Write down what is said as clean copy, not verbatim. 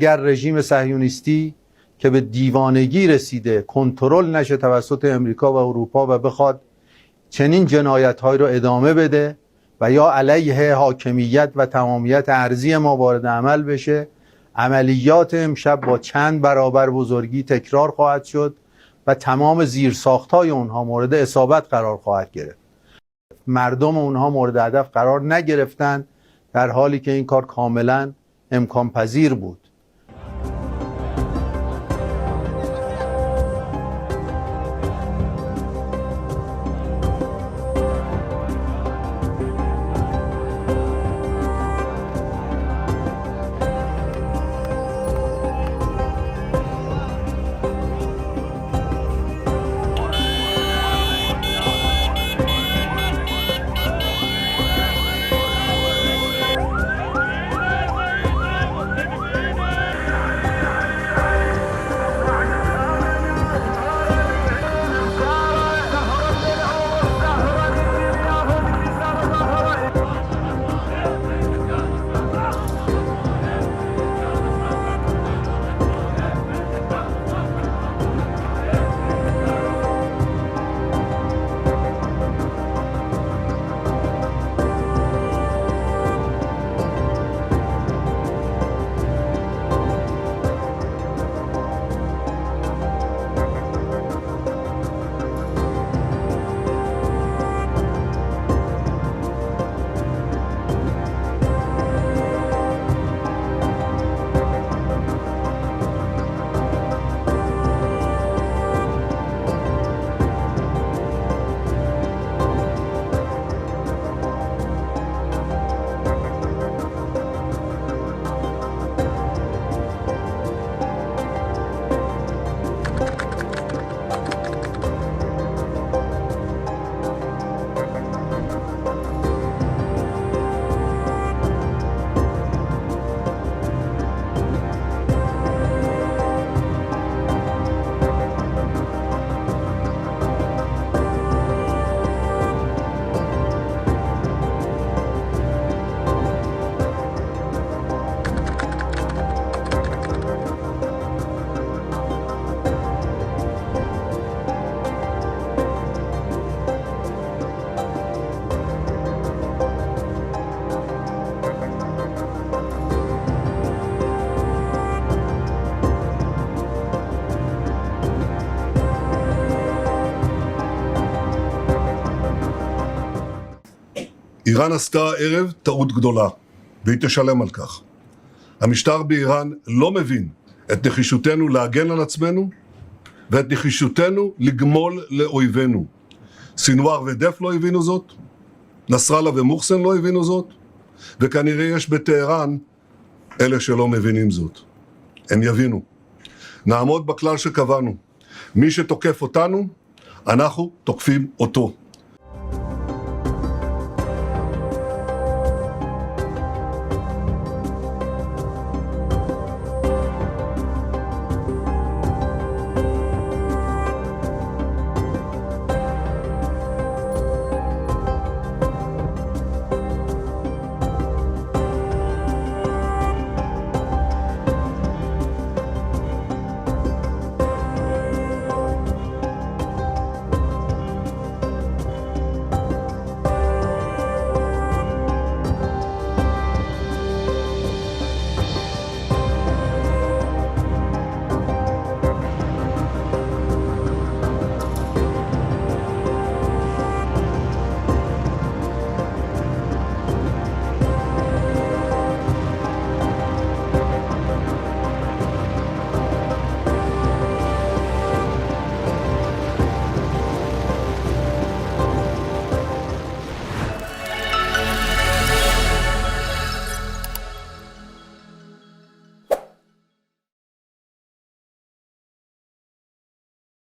اگر رژیم صهیونیستی که به دیوانگی رسیده کنترل نشه توسط امریکا و اروپا و بخواد چنین جنایت‌هایی رو ادامه بده و یا علیه حاکمیت و تمامیت ارضی ما وارد عمل بشه، عملیات امشب با چند برابر بزرگی تکرار خواهد شد و تمام زیرساخت‌های اونها مورد اصابت قرار خواهد گرفت. مردم اونها مورد هدف قرار نگرفتن، در حالی که این کار کاملا امکان پذیر بود. איראן עשתה הערב טעות גדולה, והיא תשלם על כך. המשטר באיראן לא מבין את נחישותנו להגן על עצמנו, ואת נחישותנו לגמול לאויבינו. סינואר ודף לא הבינו זאת, נסראללה ומוחסן לא הבינו זאת, וכנראה יש בטהרן אלה שלא מבינים זאת. הם יבינו. נעמוד בכלל שקבענו. מי שתוקף אותנו, אנחנו תוקפים אותו.